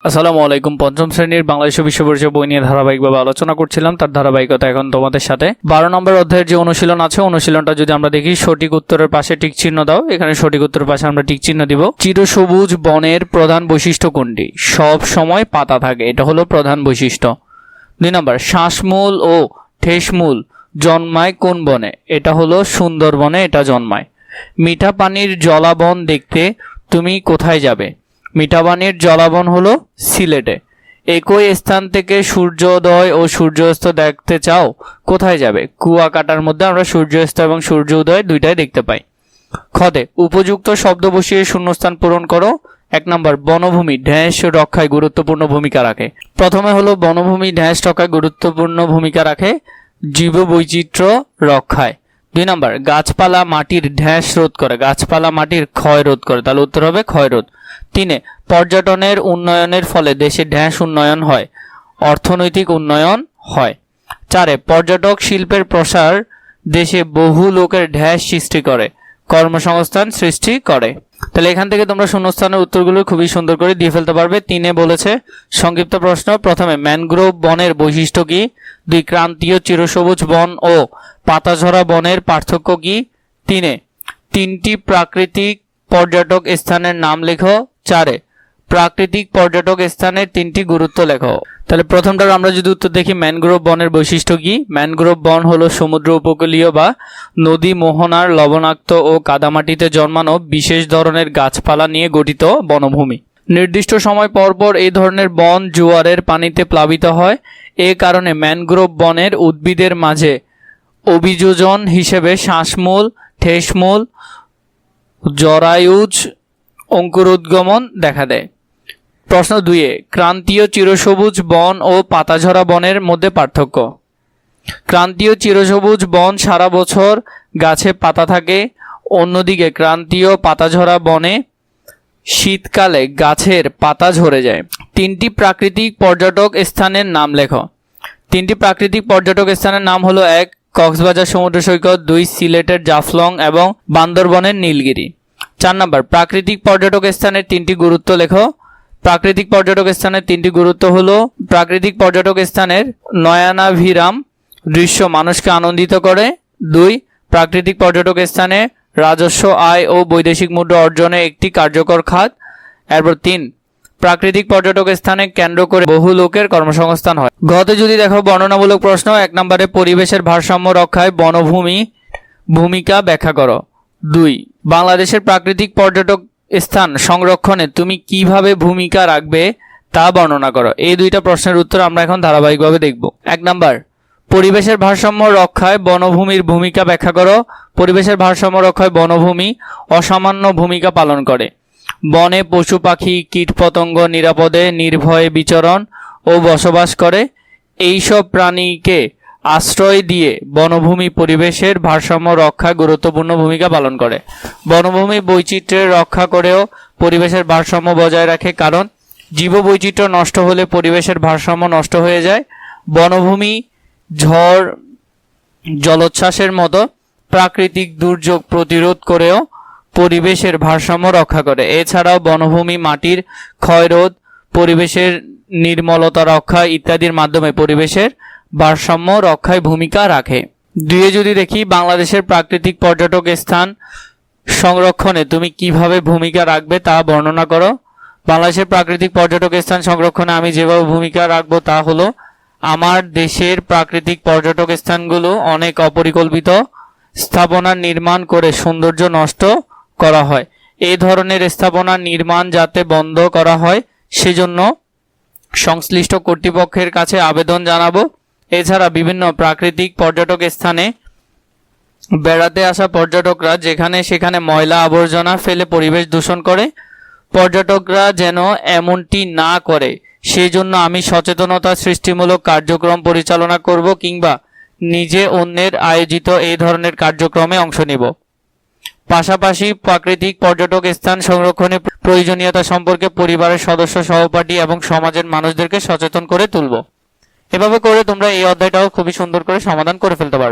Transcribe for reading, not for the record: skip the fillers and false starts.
আসসালামু আলাইকুম। পঞ্চম শ্রেণীর বাংলাদেশ বিশ্ব পরিচয় বই নিয়ে ধারাবাহিকভাবে আলোচনা করছিলাম, তার ধারাবাহিকতা এখন তোমাদের সাথে 12 নম্বর অধ্যায়ের যে অনুশীলন আছে, অনুশীলনটা যদি আমরা দেখি, সঠিক উত্তরের পাশে টিক চিহ্ন দাও। এখানে সঠিক উত্তরের পাশে আমরা টিক চিহ্ন দিব। চিরসবুজ বনের প্রধান বৈশিষ্ট্য কোনটি? সব সময় পাতা থাকে, এটা হলো প্রধান বৈশিষ্ট্য। 2 নম্বর, শ্বাসমূল ও ঠেসমূল জন্মায় কোন বনে? এটা হলো সুন্দরবনে এটা জন্মায়। মিঠা পানির জলাবন দেখতে তুমি কোথায় যাবে? মিঠা পানির জলাবন হলো সিলেটে। একই স্থান থেকে সূর্যোদয় ও সূর্যাস্ত দেখতে চাও, কোথায় যাবে? কুয়াকাটার মধ্যে আমরা সূর্যাস্ত এবং সূর্যোদয় দুইটাই দেখতে পাই। খতে উপযুক্ত শব্দ বসিয়ে শূন্যস্থান পূরণ করো। 1 নম্বর, বনভূমি ঢেঁস রক্ষায় গুরুত্বপূর্ণ ভূমিকা রাখে। প্রথমে হলো বনভূমি ঢেঁস রক্ষায় গুরুত্বপূর্ণ ভূমিকা রাখে জীববৈচিত্র্য রক্ষায়। 2 নম্বর, গাছপালা মাটির ঢেঁস রোধ করে, গাছপালা মাটির ক্ষয় রোধ করে, তাহলে উত্তর হবে ক্ষয় রোধ। 3, পর্যটনের উন্নয়নের ফলে দেশে ঢেঁস উন্নয়ন হয়, অর্থনৈতিক উন্নয়ন হয়। 4, পর্যটক শিল্পের প্রসার দেশে বহু লোকের ঢেঁস সৃষ্টি করে, কর্মসংস্থান সৃষ্টি করে। তাহলে এখান থেকে তোমরা শূন্যস্থানের উত্তরগুলো খুবই সুন্দর করে দিয়ে ফেলতে পারবে। 3 বলেছে সংক্ষিপ্ত প্রশ্ন, প্রথমে ম্যানগ্রোভ বনের বৈশিষ্ট্য কি? 2, ক্রান্তীয় চিরসবুজ বন ও পাতাঝরা বনের পার্থক্য কি? 3, 3টি প্রাকৃতিক পর্যটক স্থানের নাম লেখো। 4, প্রাকৃতিক পর্যটক স্থানের 3টি গুরুত্ব লেখো। তাহলে প্রথমটার আমরা যদি উত্তর দেখি, ম্যানগ্রোভ বনের বৈশিষ্ট্য কি? ম্যানগ্রোভ বন হলো সমুদ্র উপকূলীয় বা নদী মোহনার লবণাক্ত ও কাদামাটিতে জন্মানো বিশেষ ধরনের গাছপালা নিয়ে গঠিত বনভূমি। নির্দিষ্ট সময় পরপর এই ধরনের বন জোয়ারের পানিতে প্লাবিত হয়। এ কারণে ম্যানগ্রোভ বনের উদ্ভিদের মাঝে অভিযোজন হিসেবে শ্বাসমূল, ঠেসমূল, জরায়ুজ অঙ্কুরোদ্গমন দেখা দেয়। প্রশ্ন 2, ক্রান্তীয় চিরসবুজ বন ও পাতাঝরা বনের মধ্যে পার্থক্য। ক্রান্তীয় চিরসবুজ বন সারা বছর গাছে পাতা থাকে, অন্যদিকে ক্রান্তীয় পাতাঝরা বনে শীতকালে গাছের পাতা ঝরে যায়। 3টি প্রাকৃতিক পর্যটক স্থানের নাম লেখো। 3টি প্রাকৃতিক পর্যটক স্থানের নাম হলো 1, কক্সবাজার সমুদ্র সৈকত, 2, সিলেটের জাফলং এবং বান্দরবনের নীলগিরি। 4 নম্বর, প্রাকৃতিক পর্যটক স্থানের 3টি গুরুত্ব লেখো। প্রাকৃতিক পর্যটক স্থানের 3টি গুরুত্ব হলো, প্রাকৃতিক পর্যটক স্থানের নয়নাভিরাম দৃশ্য মানুষকে আনন্দিত করে। 2, প্রাকৃতিক পর্যটক স্থানে রাজস্ব আয় ও বৈদেশিক মুদ্রা অর্জনে একটি কার্যকর খাত। এরপর 3, প্রাকৃতিক পর্যটক স্থানে কেন্দ্র করে বহু লোকের কর্মসংস্থান হয়। ঘতে যদি দেখো বর্ণনামূলক প্রশ্ন, 1 নম্বরে পরিবেশের ভারসাম্য রক্ষায় বনভূমি ভূমিকা ব্যাখ্যা করো। 2, বাংলাদেশের প্রাকৃতিক পর্যটক স্থান সংরক্ষণে তুমি কিভাবে ভূমিকা রাখবে তা বর্ণনা করো। এই 2টা প্রশ্নের উত্তর আমরা এখন ধারাবাহিকভাবে দেখব। 1 নম্বর, পরিবেশের ভারসাম্য রক্ষায় বনভূমির ভূমিকা ব্যাখ্যা করো। পরিবেশের ভারসাম্য রক্ষায় বনভূমি অসামান্য ভূমিকা পালন করে। বনে পশু পাখি কীটপতঙ্গ নিরাপদে নির্ভয়ে বিচরণ ও বসবাস করে। এইসব প্রাণীকে আশ্রয় দিয়ে বনভূমি পরিবেশের ভারসাম্য রক্ষায় গুরুত্বপূর্ণ ভূমিকা পালন করে। বনভূমি বৈচিত্র্যের রক্ষা করেও পরিবেশের ভারসাম্য বজায় রাখে, কারণ জীববৈচিত্র্য নষ্ট হলে পরিবেশের ভারসাম্য নষ্ট হয়ে যায়। বনভূমি ঝড়, জলোচ্ছ্বাসের মতো প্রাকৃতিক দুর্যোগ প্রতিরোধ করেও পরিবেশের ভারসাম্য রক্ষা করে। এছাড়াও বনভূমি মাটির ক্ষয়রোধ, পরিবেশের নির্মলতা রক্ষা ইত্যাদির মাধ্যমে পরিবেশের ভারসাম্য রক্ষায় ভূমিকা রাখে। 2 যদি দেখি, বাংলাদেশের প্রাকৃতিক পর্যটক স্থান সংরক্ষণে তুমি কিভাবে ভূমিকা রাখবে তা বর্ণনা করো। বাংলাদেশের প্রাকৃতিক পর্যটক স্থান সংরক্ষণে আমি যেভাবে ভূমিকা রাখবো তা হলো, আমার দেশের প্রাকৃতিক পর্যটক স্থানগুলো অনেক অপরিকল্পিত স্থাপনা নির্মাণ করে সৌন্দর্য নষ্ট করা হয়। এই ধরনের স্থাপনা নির্মাণ যাতে বন্ধ করা হয় সেজন্য সংশ্লিষ্ট কর্তৃপক্ষের কাছে আবেদন জানাবো। এছাড়া বিভিন্ন প্রাকৃতিক পর্যটক স্থানে বেড়াতে আসা পর্যটকরা যেখানে সেখানে ময়লা আবর্জনা ফেলে পরিবেশ দূষণ করে, পর্যটকরা যেন এমনটি না করে সেজন্য আমি সচেতনতা সৃষ্টিমূলক কার্যক্রম পরিচালনা করব কিংবা নিজে অন্যের আয়োজিত এই ধরনের কার্যক্রমে অংশ নেব। পাশাপাশি প্রাকৃতিক পর্যটক স্থান সংরক্ষণে প্রয়োজনীয়তা সম্পর্কে পরিবারের সদস্য, সহপাঠী এবং সমাজের মানুষদেরকে সচেতন করে তুলব। এভাবে করে তোমরা এই অধ্যায়টাও খুবই সুন্দর করে সমাধান করে ফেলতে পারবে।